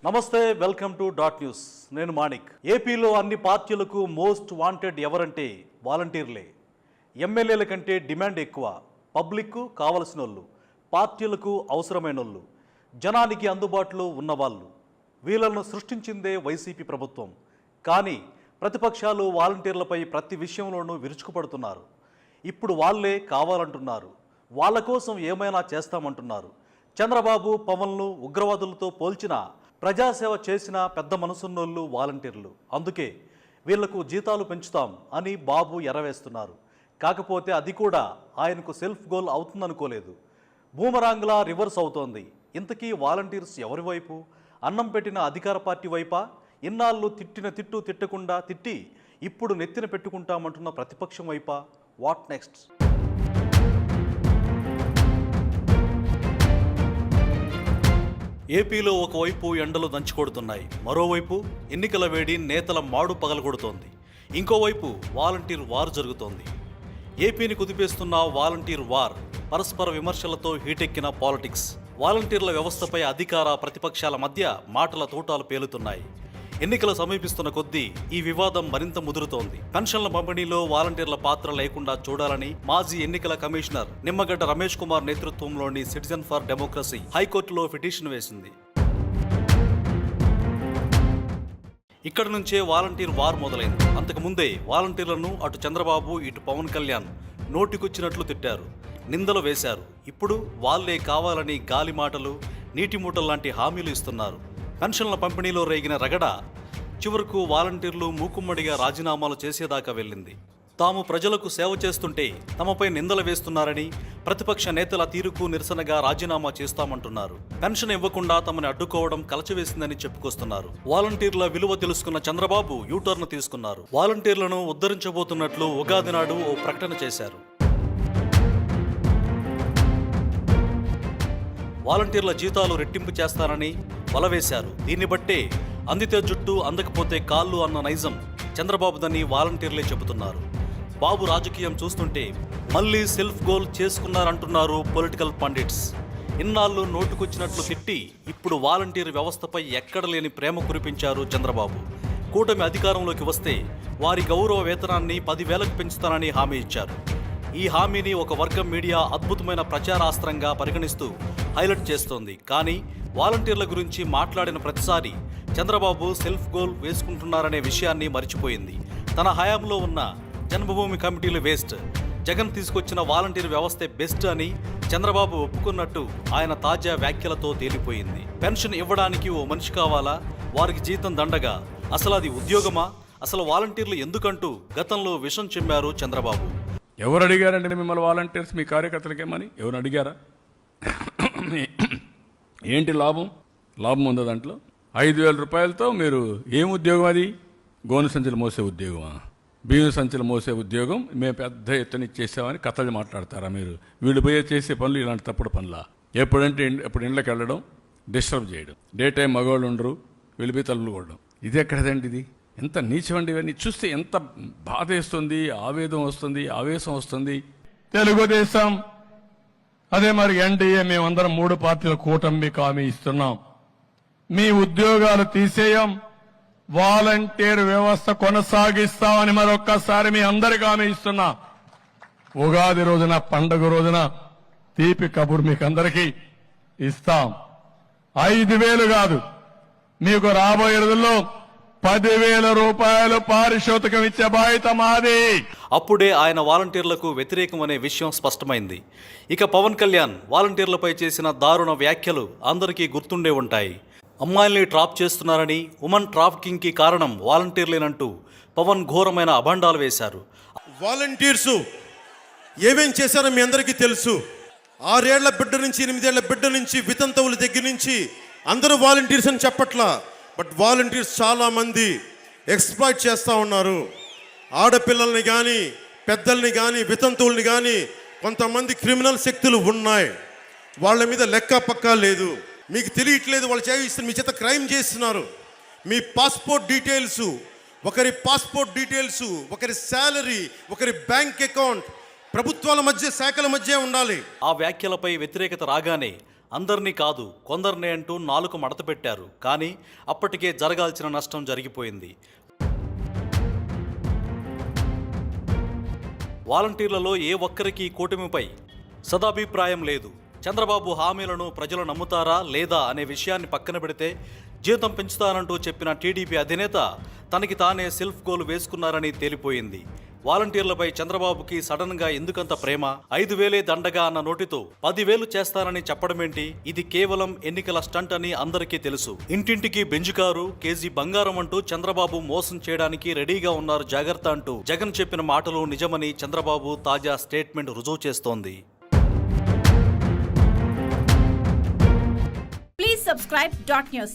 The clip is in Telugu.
నమస్తే, వెల్కమ్ టు డాట్ న్యూస్. నేను మాణిక్. ఏపీలో అన్ని పార్టీలకు మోస్ట్ వాంటెడ్ ఎవరంటే వాలంటీర్లే. ఎమ్మెల్యేల కంటే డిమాండ్ ఎక్కువ. పబ్లిక్కు కావలసిన వాళ్ళు, పార్టీలకు అవసరమైన వాళ్ళు, జనానికి అందుబాటులో ఉన్నవాళ్ళు. వీళ్ళను సృష్టించిందే వైసీపీ ప్రభుత్వం. కానీ ప్రతిపక్షాలు వాలంటీర్లపై ప్రతి విషయంలోనూ విరుచుకుపడుతున్నారు. ఇప్పుడు వాళ్ళే కావాలంటున్నారు. వాళ్ళ కోసం ఏమైనా చేస్తామంటున్నారు. చంద్రబాబు, పవన్లు ఉగ్రవాదులతో పోల్చిన ప్రజాసేవ చేసిన పెద్ద మనసున్నోళ్ళు వాలంటీర్లు. అందుకే వీళ్లకు జీతాలు పెంచుతాం అని బాబు ఎరవేస్తున్నారు. కాకపోతే అది కూడా ఆయనకు సెల్ఫ్ గోల్ అవుతుందనుకోలేదు. బూమరాంగ్లా రివర్స్ అవుతోంది. ఇంతకీ వాలంటీర్స్ ఎవరి వైపు? అన్నం పెట్టిన అధికార పార్టీ వైపా? ఇన్నాళ్ళు తిట్టిన తిట్టు తిట్టకుండా తిట్టి ఇప్పుడు నెత్తిన పెట్టుకుంటామంటున్న ప్రతిపక్షం వైపా? What next? ఏపీలో ఒకవైపు ఎండలు దంచుకొడుతున్నాయి, మరోవైపు ఎన్నికల వేడి నేతల మాడు పగలగొడుతోంది. ఇంకోవైపు వాలంటీర్ వార్ జరుగుతోంది. ఏపీని కుదిపేస్తున్న వాలంటీర్ వార్, పరస్పర విమర్శలతో హీటెక్కిన పాలిటిక్స్. వాలంటీర్ల వ్యవస్థపై అధికార ప్రతిపక్షాల మధ్య మాటల తోటాలు పేలుతున్నాయి. ఎన్నికలు సమీపిస్తున్న కొద్దీ ఈ వివాదం మరింత ముదురుతోంది. పెన్షన్ల పంపిణీలో వాలంటీర్ల పాత్ర లేకుండా చూడాలని మాజీ ఎన్నికల కమిషనర్ నిమ్మగడ్డ రమేష్ కుమార్ నేతృత్వంలోని సిటిజన్ ఫర్ డెమోక్రసీ హైకోర్టులో పిటిషన్ వేసింది. ఇక్కడ నుంచే వాలంటీర్ వార్ మొదలైంది. అంతకుముందే వాలంటీర్లను అటు చంద్రబాబు, ఇటు పవన్ కళ్యాణ్ నోటికొచ్చినట్లు తిట్టారు, నిందలు వేశారు. ఇప్పుడు వాళ్లే కావాలని గాలి మాటలు, నీటి మూటల్లాంటి హామీలు ఇస్తున్నారు. పెన్షన్ల పంపిణీలో రేగిన రగడ చివరకు వాలంటీర్లు మూకుమ్మడిగా రాజీనామాలు చేసేదాకా వెళ్ళింది. తాము ప్రజలకు సేవ చేస్తుంటే తమపై నిందలు వేస్తున్నారని, ప్రతిపక్ష నేతల తీరుకు నిరసనగా రాజీనామా చేస్తామంటున్నారు. పెన్షన్ ఇవ్వకుండా తమని అడ్డుకోవడం కలచివేసిందని చెప్పుకొస్తున్నారు. వాలంటీర్ల విలువ తెలుసుకున్న చంద్రబాబు యూటర్న్ తీసుకున్నారు. వాలంటీర్లను ఉద్ధరించబోతున్నట్లు ఉగాది నాడు ఓ ప్రకటన చేశారు. వాలంటీర్ల జీతాలు రెట్టింపు చేస్తానని వలవేశారు. దీన్ని బట్టే అందితే జుట్టు, అందకపోతే కాళ్ళు అన్న నైజం చంద్రబాబుదని వాలంటీర్లే చెబుతున్నారు. బాబు రాజకీయం చూస్తుంటే మళ్ళీ సెల్ఫ్ గోల్ చేసుకున్నారంటున్నారు పొలిటికల్ పండిట్స్. ఇన్నాళ్ళు నోటుకొచ్చినట్లు తిట్టి ఇప్పుడు వాలంటీర్ వ్యవస్థపై ఎక్కడ లేని ప్రేమ కురిపించారు చంద్రబాబు. కూటమి అధికారంలోకి వస్తే వారి గౌరవ వేతనాన్ని 10,000కు పెంచుతానని హామీ ఇచ్చారు. ఈ హామీని ఒక వర్గం మీడియా అద్భుతమైన ప్రచారాస్త్రంగా పరిగణిస్తూ హైలైట్ చేస్తోంది. కానీ వాలంటీర్ల గురించి మాట్లాడిన ప్రతిసారి చంద్రబాబు సెల్ఫ్ గోల్ వేసుకుంటున్నారనే విషయాన్ని మరిచిపోయింది. తన హయాంలో ఉన్న జన్మభూమి కమిటీలు వేస్ట్, జగన్ తీసుకొచ్చిన వాలంటీర్ వ్యవస్థే బెస్ట్ అని చంద్రబాబు ఒప్పుకున్నట్టు ఆయన తాజా వ్యాఖ్యలతో తేలిపోయింది. పెన్షన్ ఇవ్వడానికి ఓ మనిషి కావాలా? వారికి జీతం దండగా? అసలు అది ఉద్యోగమా? అసలు వాలంటీర్లు ఎందుకంటూ గతంలో విషం చెమ్మారు చంద్రబాబు. ఎవరు అడిగారంటే మిమ్మల్ని వాలంటీర్స్ మీ కార్యకర్తలకేమని ఎవరు అడిగారా? ఏంటి లాభం? లాభం ఉందా దాంట్లో? 5,000 రూపాయలతో మీరు ఏం ఉద్యోగం? అది గోను సంచులు మోసే ఉద్యోగమా? బియ్యం సంచులు మోసే ఉద్యోగం మేము పెద్ద ఎత్తున ఇచ్చేసామని కథలు మాట్లాడతారా మీరు? వీళ్ళు పోయే చేసే పనులు ఇలాంటి తప్పుడు పనులా? ఎప్పుడంటే ఎప్పుడు ఇండ్లకి వెళ్ళడం, డిస్టర్బ్ చేయడం, డే టైం మగవాళ్ళు ఉండరు, వెళ్ళిపోయి తలుపులు కొట్టడం. ఇది ఎక్కడదండి? ఇది ఎంత నీచమండి! ఇవన్నీ చూస్తే ఎంత బాధ వేస్తుంది, ఆవేదన వస్తుంది, ఆవేశం వస్తుంది. తెలుగుదేశం అదే మరి ఎన్డీఏ మేమందరం 3 పార్టీల కూటమి హామీ ఇస్తున్నాం. మీ ఉద్యోగాలు తీసేయం, వాలంటీర్ వ్యవస్థ కొనసాగిస్తామని మరొక్కసారి మీ అందరికీ హామీ ఇస్తున్నా. ఉగాది రోజున, పండుగ రోజున తీపి కబురు మీకు అందరికీ ఇస్తాం. 5,000 కాదు, మీకు రాబోయే రోజుల్లో 10,000 రూపాయలు పారితోషికం ఇచ్చే బాధ్యత మాది. అప్పుడే ఆయన వాలంటీర్లకు వ్యతిరేకం అనే విషయం స్పష్టమైంది. ఇక పవన్ కళ్యాణ్ వాలంటీర్లపై చేసిన దారుణ వ్యాఖ్యలు అందరికీ గుర్తుండే ఉంటాయి. అమ్మాయిల్ని ట్రాప్ చేస్తున్నారని, ఉమెన్ ట్రాఫికింగ్ కి కారణం వాలంటీర్లేనంటూ పవన్ ఘోరమైన అభండాలు వేశారు. వాలంటీర్స్ ఏమేం చేశారో మీ అందరికీ తెలుసు. 6 ఏళ్ల బిడ్డ నుంచి 8 ఏళ్ల బిడ్డ నుంచి వితంతువుల దగ్గర నుంచి అందరూ వాలంటీర్స్ అని చెప్పట్లా. బట్ వాలంటీర్స్ చాలా మంది ఎక్స్‌ప్లాయిట్ చేస్తూ ఉన్నారు. ఆడపిల్లల్ని కానీ, పెద్దల్ని కానీ, వితంతువుల్ని కానీ కొంతమంది క్రిమినల్ శక్తులు ఉన్నాయి. వాళ్ళ మీద లెక్క పక్కా లేదు. మీకు తెలియట్లేదు, వాళ్ళు చేయిస్తున్నారు, మీ చేత క్రైమ్ చేస్తున్నారు. మీ పాస్పోర్ట్ డీటెయిల్స్, ఒకరి శాలరీ, ఒకరి బ్యాంక్ అకౌంట్ ప్రభుత్వాల మధ్య, శాఖల మధ్య ఉండాలి. ఆ వ్యాఖ్యలపై వ్యతిరేకత రాగానే అందరినీ కాదు కొందరినే అంటూ నాలుక మడత పెట్టారు. కానీ అప్పటికే జరగాల్సిన నష్టం జరిగిపోయింది. వాలంటీర్లలో ఏ ఒక్కరికి కూటమిపై సదాభిప్రాయం లేదు. చంద్రబాబు హామీలను ప్రజలు నమ్ముతారా లేదా అనే విషయాన్ని పక్కన పెడితే జీతం పెంచుతానంటూ చెప్పిన టీడీపీ అధినేత తనకి తానే సెల్ఫ్ గోల్ వేసుకున్నారని తేలిపోయింది. వాలంటీర్లపై చంద్రబాబుకి సడన్ గా ఎందుకంత ప్రేమ? 5,000 దండగా అన్న నోటితో 10,000 చేస్తానని చెప్పడమేంటి? ఇది కేవలం ఎన్నికల స్టంట్ అని అందరికీ తెలుసు. ఇంటింటికి బెంజుకారు, కేజీ బంగారం అంటూ చంద్రబాబు మోసం చేయడానికి రెడీగా ఉన్నారు, జాగ్రత్త అంటూ జగన్ చెప్పిన మాటలు నిజమని చంద్రబాబు తాజా స్టేట్మెంట్ రుజువు చేస్తోంది. Please subscribe dot news.